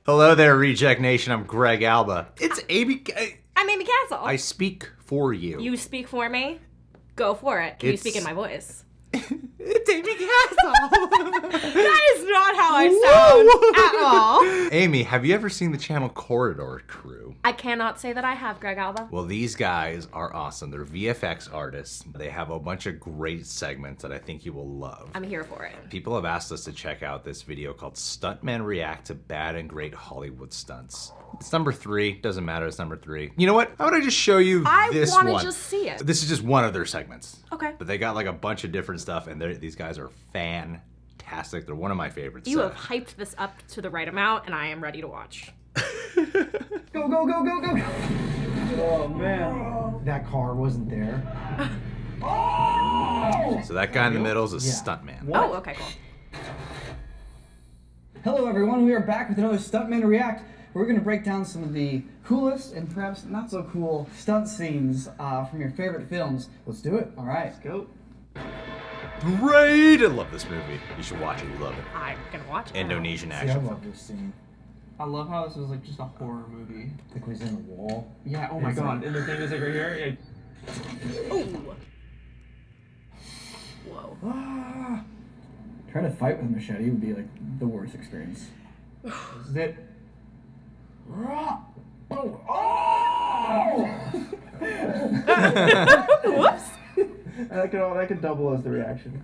Hello there, Reject Nation. I'm Greg Alba. It's Amy. I'm Amy Castle. I speak for you. You speak for me? Go for it. Can you speak in my voice? It's Amy Castle. That is not how I sound at all. Amy, have you ever seen the channel Corridor Crew? I cannot say that I have, Greg Alba. Well, these guys are awesome. They're VFX artists. They have a bunch of great segments that I think you will love. I'm here for it. People have asked us to check out this video called Stuntmen React to Bad and Great Hollywood Stunts. It's number 3. Doesn't matter, it's number 3. You know what? How about I just show you this one? I want to just see it. This is just one of their segments. Okay. But they got like a bunch of different stuff, and these guys are fantastic. They're one of my favorites. You have hyped this up to the right amount, and I am ready to watch. Go, go, go, go, go! Oh, man. That car wasn't there. So that guy in the middle is a stuntman. What? Oh, okay, cool. Hello, everyone. We are back with another Stuntmen React. We're going to break down some of the coolest and perhaps not so cool stunt scenes from your favorite films. Let's do it. All right. Let's go. Great! I love this movie. You should watch it. You love it. I'm gonna watch it. Indonesian See, I action. love this scene. I love how this is like just a horror movie. Like he's in the wall. Yeah, oh my It's god. like- And the thing is like right here. Ooh. Whoa. Ah. Trying to fight with a machete would be like the worst experience. This is it. Whoops. That could double as the reaction.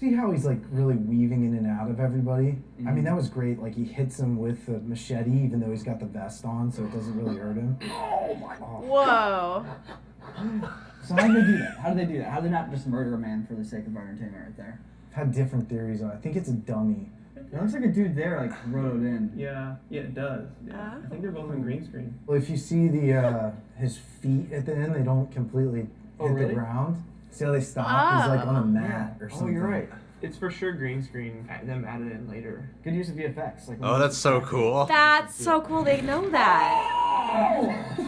See how he's like really weaving in and out of everybody? I mean, that was great. Like he hits him with the machete even though he's got the vest on, so it doesn't really hurt him. Oh my god. Whoa. So how do they do that? How do they do that? How do they not just murder a man for the sake of entertainment right there? I've had different theories on it. I think it's a dummy. It looks like a dude there like wrote it in. Yeah, it does. Yeah. I think they're both on green screen. Well, if you see the his feet at the end, they don't completely hit really? the ground. See how they stop? He's like on a mat or something. Oh, you're right. It's for sure green screen. Them added in later. Good use of VFX. Like Oh, that's so cool. That's so cool they know that.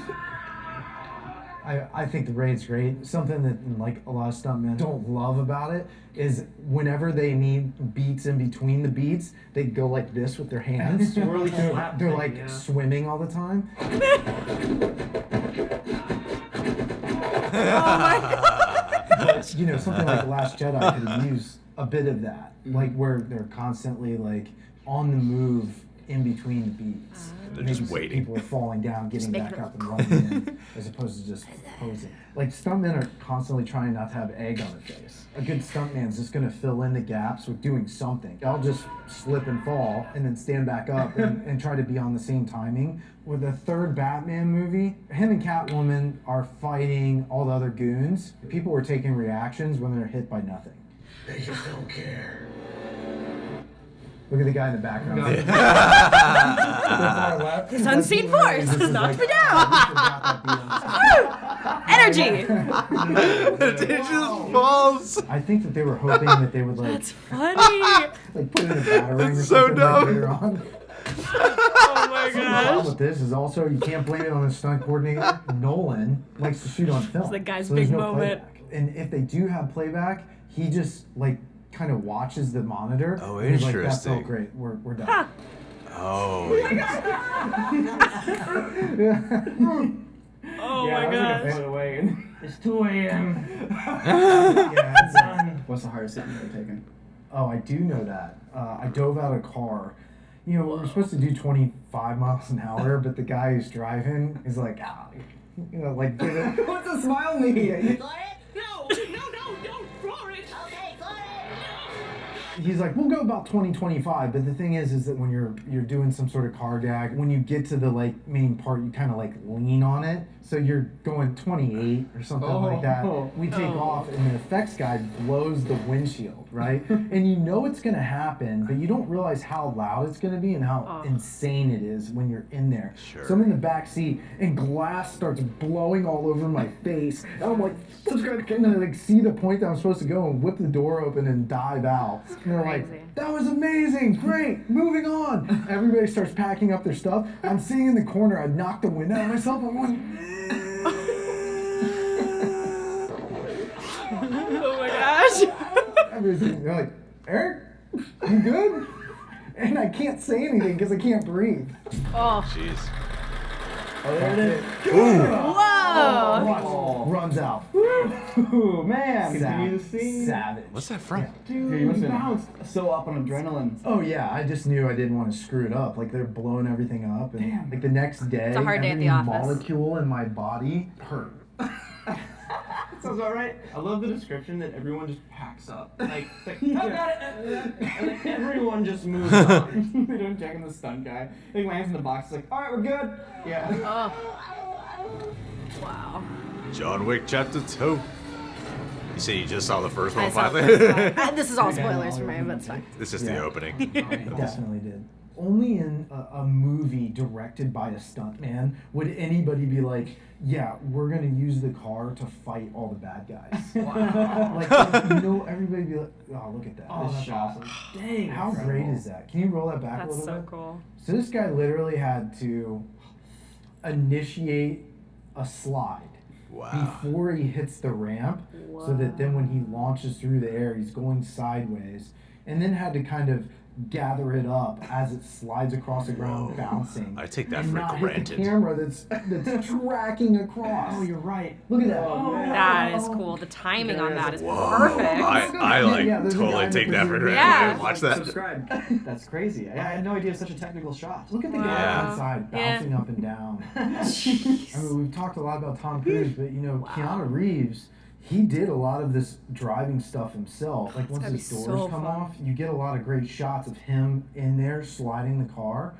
I think the raid's great. Something that like a lot of stuntmen don't love about it is whenever they need beats in between the beats, they go like this with their hands. Swirly they're slap they're thing, like yeah. swimming all the time. Oh my god. You know, something like The Last Jedi could use a bit of that, like where they're constantly like on the move in between the beats. They're just Maybe waiting. People are falling down, getting make back them- up and running in, as opposed to just posing. Like stuntmen are constantly trying not to have egg on their face. A good stuntman's just gonna fill in the gaps with doing something. I'll just slip and fall and then stand back up and try to be on the same timing. With the third Batman movie, him and Catwoman are fighting all the other goons. People were taking reactions when they're hit by nothing. They just don't care. Look at the guy in the background. This unseen force has knocked me down. Energy. It just falls. I think that they were hoping that they would like, That's funny. like put in a batarang or That's so something dumb. like later on. Oh my The problem gosh. with this is also you can't blame it on the stunt coordinator. Nolan likes to shoot on film. It's the guy's so there's big no moment. playback. And if they do have playback, he just like kind of watches the monitor. Oh, and he's like, that interesting. felt great. We're done. Huh. Oh. Oh Yeah, my I was like a gosh. foot away. And it's 2 a.m. Yeah, it's What's the hardest hit you've ever taken? Oh, I do know that. I dove out of a car. You know, we're supposed to do 25 miles an hour, but the guy who's driving is like, ah, you know, like, give it. What's a smile mean? He's like, we'll go about 20, 25. But the thing is that when you're doing some sort of car gag, when you get to the like main part, you kind of like lean on it. So you're going 28 or something like that. We take off, and the effects guy blows the windshield, right? And you know it's gonna happen, but you don't realize how loud it's gonna be and how insane it is when you're in there. Sure. So I'm in the back seat, and glass starts blowing all over my face. And I'm like, can I like see the point that I'm supposed to go and whip the door open and dive out? And they're crazy. like, that was amazing, great, moving on. Everybody starts packing up their stuff. I'm sitting in the corner, I knocked the wind out of myself. I'm going, Oh my gosh. everything. They're like, Eric, you good? and I can't say anything because I can't breathe. Oh. Jeez. Oh, there it is. Whoa. Watch. Runs out. Ooh, man. Continue the scene. Savage. What's that from? Yeah. Dude, you must have been so up on adrenaline. Oh yeah, I just knew I didn't want to screw it up. Like they're blowing everything up, and Damn. like the next day, It's a hard day at every the office. molecule in my body hurt. Sounds all right. I love the description that everyone just packs up. Like I got it. And then everyone just moves on. They don't check on the stunt guy. He lands in the box. Like, all right, we're good. Yeah. Oh. Wow. John Wick Chapter 2. You say you just saw the first one I saw the finally? first one. This is all spoilers for me, but it's fine. This is the opening. It definitely did. Only in a movie directed by a stuntman would anybody be like, yeah, we're gonna use the car to fight all the bad guys. Wow. Like, everybody be like, oh, look at that. Oh, This that's shot. awesome. Dang. How incredible. great is that? Can you roll that back a That's little so bit? cool. So this guy literally had to initiate a slide Wow. before he hits the ramp, so that then when he launches through the air, he's going sideways, and then had to kind of gather it up as it slides across the ground, bouncing. I take that and for not granted. hit the camera that's tracking across. Oh, you're right. Look at that. Oh, man. That is cool. The timing on that is Whoa. perfect. I like Yeah, there's a totally guy take that for that- granted. Yeah. Watch that. Subscribe. That's crazy. I had no idea it was such a technical shot. Look at the Wow. guy outside Yeah. bouncing up and down. Jeez. I mean, we've talked a lot about Tom Cruise, but Keanu Reeves, he did a lot of this driving stuff himself. Like once gotta his be doors so come fun. off, you get a lot of great shots of him in there sliding the car,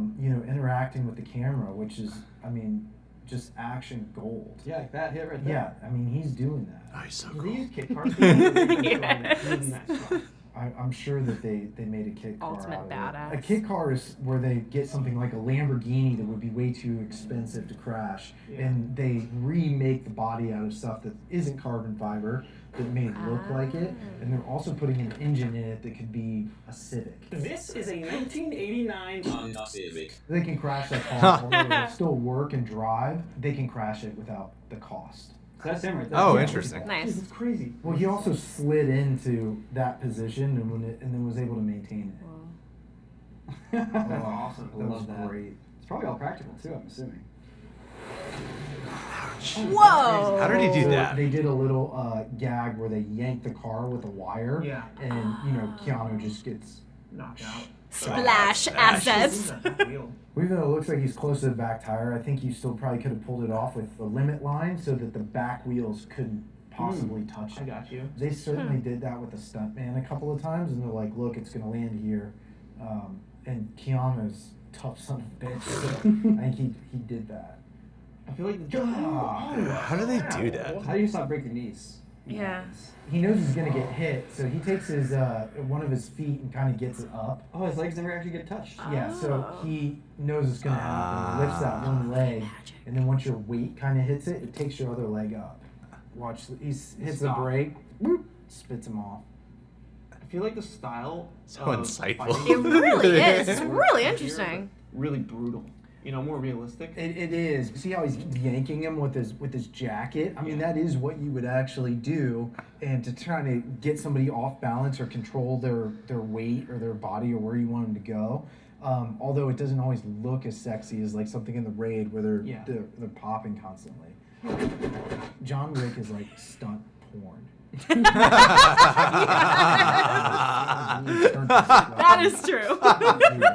interacting with the camera, which is, I mean, just action gold. Yeah, like that hit right there. Yeah, I mean, he's doing that. Oh, he's so Do they cool. use kit cars? Yes. I'm sure that they made a kit car Ultimate out of it. badass. A kit car is where they get something like a Lamborghini that would be way too expensive to crash, Yeah. and they remake the body out of stuff that isn't carbon fiber that may look like it, and they're also putting an engine in it that could be a Civic. This is a 1989 Honda Civic. They can crash that car, although it'll still work and drive. They can crash it without the cost. So that's him right there. Oh, Yeah. interesting. Nice. It's crazy. Well, he also slid into that position and then was able to maintain it. That's Oh, awesome. That I was love that. great. It's probably all practical too, I'm assuming. Whoa. How did he do So that? they did a little gag where they yanked the car with a wire. Yeah. And, Keanu just gets... Knocked out. Splash assets. Even though it looks like he's close to the back tire, I think you still probably could have pulled it off with the limit line so that the back wheels couldn't possibly touch I it. got you. They certainly did that with the stuntman a couple of times, and they're like, look, it's going to land here. And Keanu's tough son of a bitch, so I think he did that. I feel like the How do they do that? How do you just not break your knees? Yeah. He knows he's going to get hit, so he takes his one of his feet and kind of gets it up. Oh, his legs never actually get touched. Yeah, so Oh. he knows it's going to happen. He lifts that one leg, and then once your weight kind of hits it, it takes your other leg up. Watch, he hits the Stop. brake, whoop, spits him off. I feel like the style So of insightful. fighting It really is. It's is really here, interesting. but really brutal. More realistic. It is. See how he's yanking him with his jacket? I mean, that is what you would actually do, and to try to get somebody off balance or control their weight or their body or where you want them to go. Although it doesn't always look as sexy as like something in the Raid where they're popping constantly. John Wick is like stunt porn. That is true.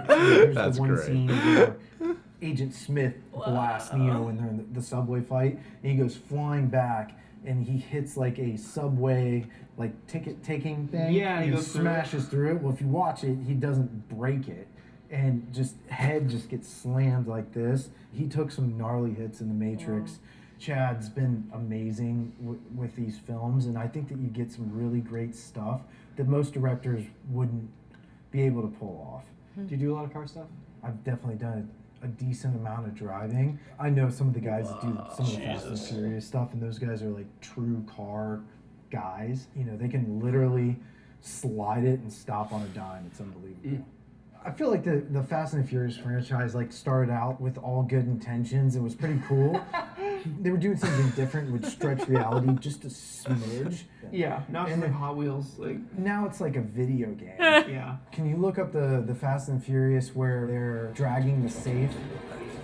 There's That's the one great. scene where Agent Smith blasts Neo when they're in the subway fight, and he goes flying back, and he hits like a subway like ticket taking thing. Yeah, he and goes through it. smashes through it. Well, if you watch it, he doesn't break it, and just head just gets slammed like this. He took some gnarly hits in the Matrix. Chad's been amazing with these films, and I think that you get some really great stuff that most directors wouldn't be able to pull off. Do you do a lot of car stuff? I've definitely done a decent amount of driving. I know some of the guys that do some of the Fast and Furious stuff, and those guys are like true car guys. They can literally slide it and stop on a dime. It's unbelievable. I feel like the Fast and the Furious franchise like started out with all good intentions. It was pretty cool. They were doing something different, which stretched reality just a smidge. Yeah, now it's like Hot Wheels. Like Now it's like a video game. yeah. Can you look up the Fast and Furious where they're dragging the safe?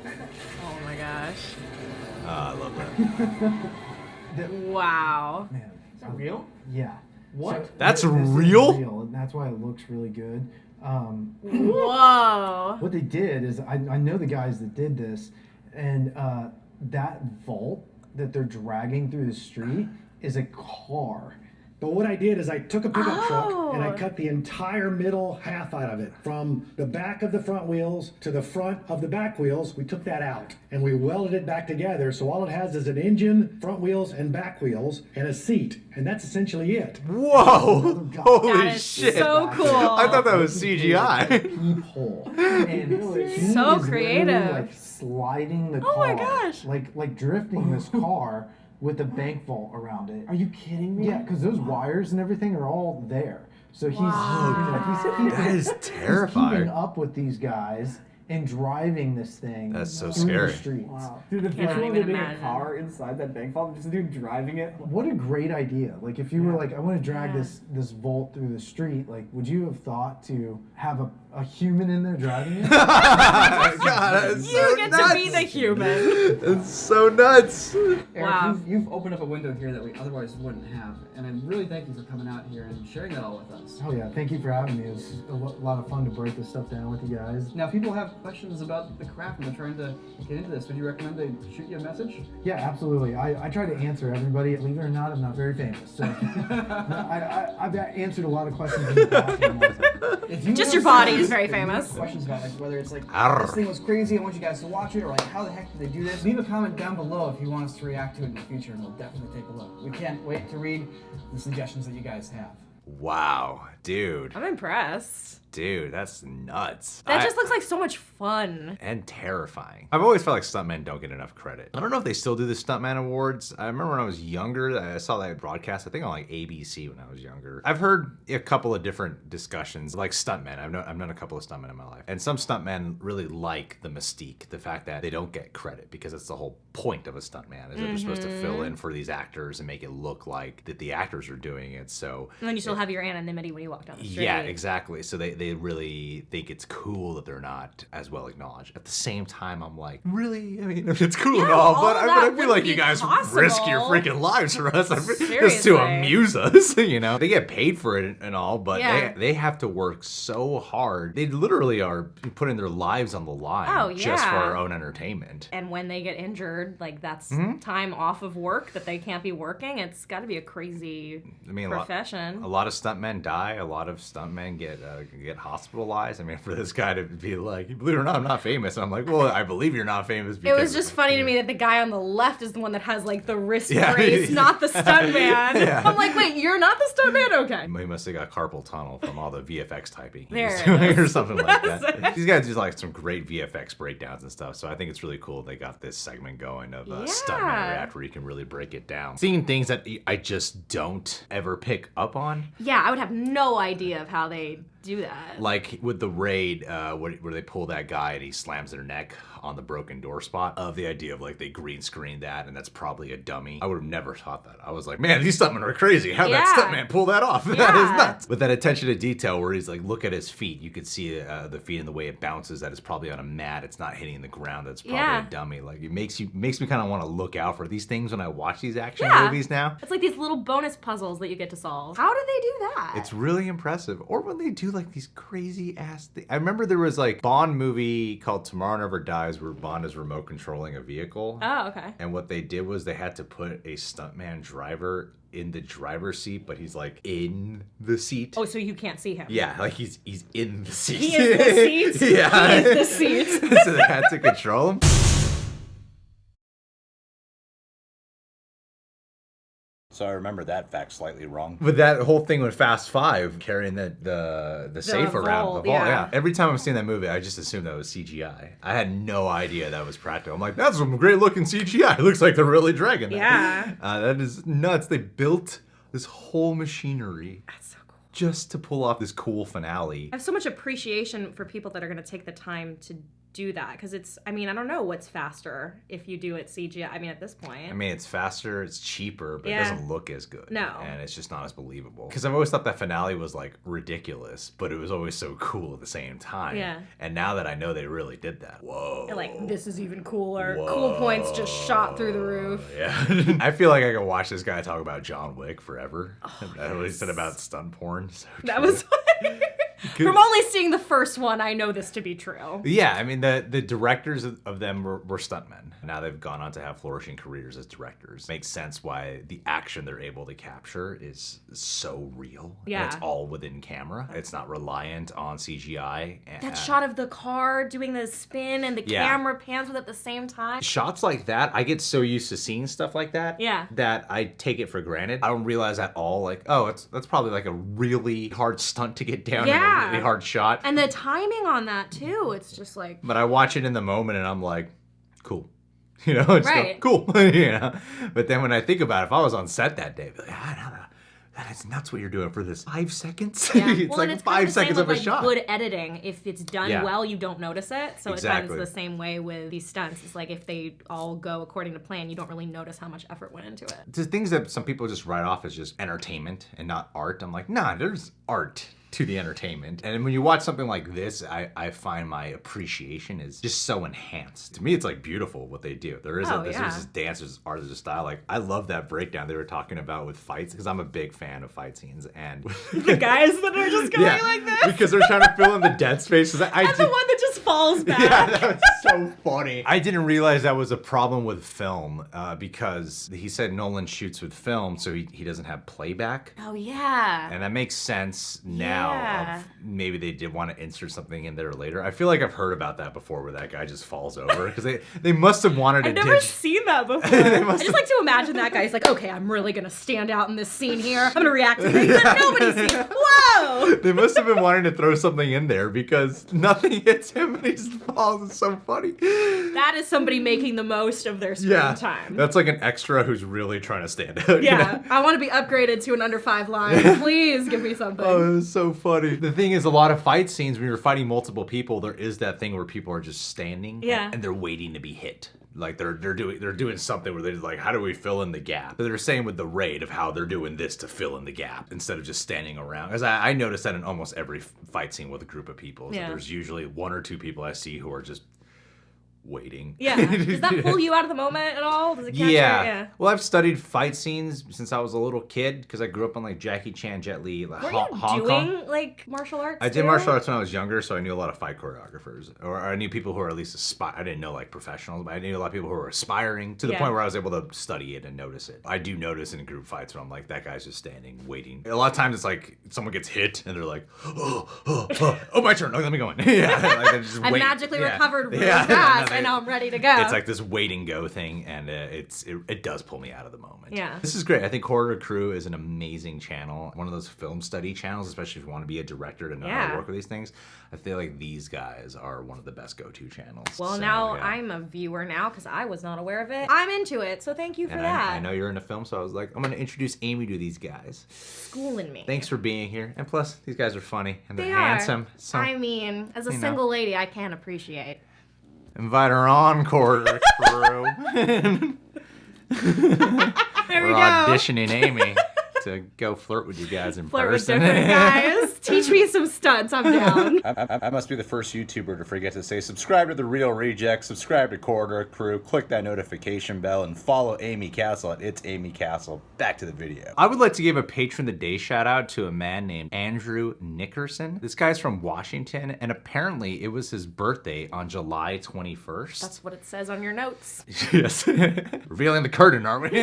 Oh my gosh. I love that. Wow. Man, Is that real? yeah. What? That's this is real? and that's why it looks really good. Whoa. What they did is, I know the guys that did this, and that vault that they're dragging through the street is a car. But what I did is I took a pickup truck and I Oh. cut the entire middle half out of it. From the back of the front wheels to the front of the back wheels, we took that out. And we welded it back together, so all it has is an engine, front wheels, and back wheels, and a seat. And that's essentially it. Whoa! Holy That is shit! so cool. I thought that was CGI. Peephole. And he So is creative. literally, like sliding the car. Oh my gosh. Like drifting this car with a bank vault around it. Are you kidding me? Yeah, because those wires and everything are all there. So he's That is he's terrifying. keeping up with these guys and driving this thing. That's so through scary. The streets. Wow. Dude, the Can't visual of even being a imagine. car inside that bank vault, just a dude driving it. What a great idea! Like if you were like, I want to drag Yeah. this vault through the street. Like, would you have thought to have a human in there driving it? God, that's You so get nuts. to be the human. That's so nuts. Eric, Wow. you've opened up a window here that we otherwise wouldn't have, and I really thank you for coming out here and sharing that all with us. Oh yeah, thank you for having me. It was a lot of fun to break this stuff down with you guys. Now, if people have questions about the craft and they're trying to get into this, would you recommend they shoot you a message? Yeah, absolutely. I try to answer everybody. Believe it or not, I'm not very famous. So I've answered a lot of questions in the past. and If you Just have your body some is very questions famous. Questions about like whether it's like Arr. this thing was crazy, I want you guys to watch it, or like how the heck did they do this? Leave a comment down below if you want us to react to it in the future, and we'll definitely take a look. We can't wait to read the suggestions that you guys have. Wow, dude. I'm impressed. Dude, that's nuts. That just looks like so much fun. And terrifying. I've always felt like stuntmen don't get enough credit. I don't know if they still do the Stuntman Awards. I remember when I was younger, I saw that broadcast, I think on like ABC when I was younger. I've heard a couple of different discussions, like stuntmen. I've known a couple of stuntmen in my life. And some stuntmen really like the mystique, the fact that they don't get credit, because it's the whole point of a stuntman, is that they're supposed to fill in for these actors and make it look like that the actors are doing it. So And then you still have your anonymity when you walk down the street. yeah, exactly. So they really think it's cool that they're not as well acknowledged. At the same time, I'm like, really? I mean, it's cool and Yeah, all, all but of I that feel wouldn't like be you guys possible. risk your freaking lives for us just to Seriously. amuse us. You know, they get paid for it and all, but Yeah. they have to work so hard. They literally are putting their lives on the line Oh, just for yeah. our own entertainment. And when they get injured, like that's Mm-hmm. time off of work that they can't be working. It's got to be a crazy I mean, profession. a lot of stuntmen die. A lot of stuntmen get hospitalized. I mean, for this guy to be like, believe it or not, I'm not famous. And I'm like, well, I believe you're not famous It because was just funny to me that the guy on the left is the one that has like the wrist Yeah. brace, not the stuntman. Yeah. I'm like, wait, you're not the stuntman? Okay. He must have got carpal tunnel from all the VFX typing he There was it doing is. or something like That's that. it. These guys do like some great VFX breakdowns and stuff, so I think it's really cool they got this segment going of Stuntman Yeah. React where you can really break it down. Seeing things that I just don't ever pick up on. Yeah, I would have no idea of how they do that. Like with the raid, where they pull that guy and he slams their neck on the broken door spot, of the idea of like they green screened that and that's probably a dummy. I would have never thought that. I was like, man, these stuntmen are crazy. How'd that Yeah. stuntman pull that off? That Yeah. is nuts. With that attention to detail where he's like, look at his feet. You could see the feet and the way it bounces, that it's probably on a mat. It's not hitting the ground. That's probably Yeah. a dummy. Like it makes me kind of want to look out for these things when I watch these action Yeah. movies now. It's like these little bonus puzzles that you get to solve. How do they do that? It's really impressive. Or when they do like these crazy ass things. I remember there was like Bond movie called Tomorrow Never Dies where Bond is remote controlling a vehicle. Oh, okay. And what they did was they had to put a stuntman driver in the driver's seat, but he's like in the seat. Oh, so you can't see him. Yeah, like he's in the seat. He is the seat. Yeah. He is the seat. So they had to control him. So I remember that fact slightly wrong. But that whole thing with Fast Five carrying the safe around the vault, vault, yeah. Every time I'm seeing that movie, I just assumed that was CGI. I had no idea that was practical. I'm like, that's some great looking CGI. It looks like they're really dragging that. Yeah. That is nuts. They built this whole machinery That's so cool. just to pull off this cool finale. I have so much appreciation for people that are going to take the time to do that, because it's, I mean, I don't know what's faster if you do it CGI. I mean, at this point. I mean, it's faster, it's cheaper, but Yeah. it doesn't look as good. No. And it's just not as believable. Because I've always thought that finale was like ridiculous, but it was always so cool at the same time. Yeah. And now that I know they really did that, whoa. You're like, this is even cooler. Whoa. Cool points just shot through the roof. Yeah. I feel like I could watch this guy talk about John Wick forever. Oh, I always said about stunt porn. So That true. was from only seeing the first one, I know this to be true. Yeah, I mean, the directors of them were stuntmen. Now they've gone on to have flourishing careers as directors. Makes sense why the action they're able to capture is so real. Yeah. And it's all within camera. It's not reliant on CGI. That shot of the car doing the spin and the Yeah. camera pans with it at the same time. Shots like that, I get so used to seeing stuff like that. Yeah. That I take it for granted. I don't realize at all, like, oh, that's probably like a really hard stunt to get down in Yeah. a really hard shot. And the timing on that, too. It's just like... But I watch it in the moment and I'm like, cool. You know, it's Right. cool. You know? But then when I think about it, if I was on set that day, I'd be like, that is nuts what you're doing for this 5 seconds. Yeah. It's well, like and it's 5 kind of the seconds same of a with, shot. Good editing. If it's done Yeah. well, you don't notice it. So Exactly. it's the same way with these stunts. It's like if they all go according to plan, you don't really notice how much effort went into it. The things that some people just write off as just entertainment and not art. I'm like, nah, there's art to the entertainment. And when you watch something like this, I find my appreciation is just so enhanced. To me, it's like beautiful what they do. There is Oh, there's yeah. this dance, there's art, there's a style. Like, I love that breakdown they were talking about with fights, because I'm a big fan of fight scenes. And The guys that are just going like this. because they're trying to fill in the dead spaces. And the one that just falls back. Yeah, that was so funny. I didn't realize that was a problem with film because he said Nolan shoots with film, so he doesn't have playback. Oh, yeah. And that makes sense now. Yeah. Of maybe they did want to insert something in there later. I feel like I've heard about that before where that guy just falls over. Because they must have wanted to I've never seen that before. I just like to imagine that guy. He's like, okay, I'm really going to stand out in this scene here. I'm going to react to things that nobody's seen. Whoa! They must have been wanting to throw something in there because nothing hits him and he just falls. It's so funny. That is somebody making the most of their screen time. That's like an extra who's really trying to stand out. Yeah, You know? I want to be upgraded to an under 5 line. Please give me something. Oh, it was so funny. The thing is, a lot of fight scenes, when you're fighting multiple people, there is that thing where people are just standing and they're waiting to be hit. Like they're doing something where they're like, how do we fill in the gap? So they're saying with the raid of how they're doing this to fill in the gap instead of just standing around. Because I noticed that in almost every fight scene with a group of people. So there's usually 1 or 2 people I see who are just waiting. Yeah. Does that pull you out of the moment at all? Does it capture? Yeah. Well, I've studied fight scenes since I was a little kid because I grew up on like Jackie Chan, Jet Li, like Were Hong you Kong. doing like martial arts? I did too? martial arts when I was younger, so I knew a lot of fight choreographers, or I knew people who are at least I didn't know like professionals, but I knew a lot of people who were aspiring to the point where I was able to study it and notice it. I do notice in group fights when I'm like, that guy's just standing, waiting. A lot of times it's like someone gets hit and they're like, oh, my turn. Oh, let me go in. Yeah, like they're just I waiting. magically Yeah. recovered really Yeah. fast, and now I'm ready to go. It's like this wait and go thing, and it does pull me out of the moment. Yeah. This is great. I think Corridor Crew is an amazing channel. One of those film study channels, especially if you want to be a director to know how to work with these things. I feel like these guys are one of the best go-to channels. Well, So, now yeah. I'm a viewer now because I was not aware of it. I'm into it, so thank you for And that. I know you're into film, so I was like, I'm going to introduce Amy to these guys. Schooling me. Thanks for being here. And plus, these guys are funny, and they're They handsome. are. So I mean, as a you know. single lady, I can appreciate. invite her on, Corridor Crew. There we We're go. auditioning Amy to go flirt with you guys in Flirt with person. different guys. Teach me some stunts. I'm down. I must be the first YouTuber to forget to say subscribe to The Real Rejects, subscribe to Corridor Crew, click that notification bell, and follow Amy Castle at It's Amy Castle. Back to the video. I would like to give a Patron of the Day shout out to a man named Andrew Nickerson. This guy's from Washington, and apparently it was his birthday on July 21st. That's what it says on your notes. Yes. Revealing the curtain, aren't we?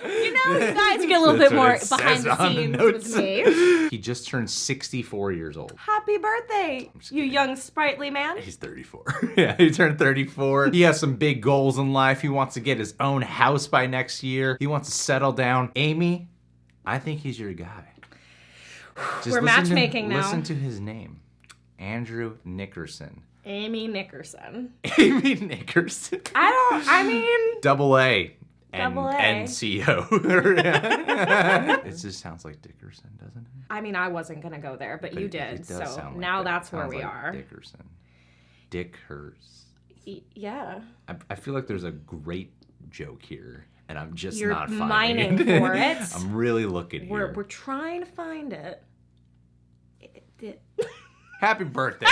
You know, you guys get a little bit more behind the scenes with me. He just turned 64 years old. Happy birthday, you young sprightly man. He's 34. Yeah, he turned 34. He has some big goals in life. He wants to get his own house by next year. He wants to settle down. Amy, I think he's your guy. Just We're matchmaking now. Listen to his name. Andrew Nickerson. Amy Nickerson. Amy Nickerson. I mean... Double A. and Double A. CEO. It just sounds like Dickerson, doesn't it? I mean, I wasn't gonna go there, but you It did. does So sound like now that. that's where Sounds we like are. Dickerson. Dickhurst. Yeah. I feel like there's a great joke here, and I'm just You're not finding mining it. for it. I'm really looking here. We're trying to find it. Happy birthday.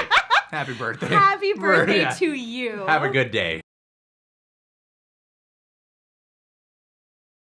Happy birthday. Happy birthday Yeah. to you. Have a good day.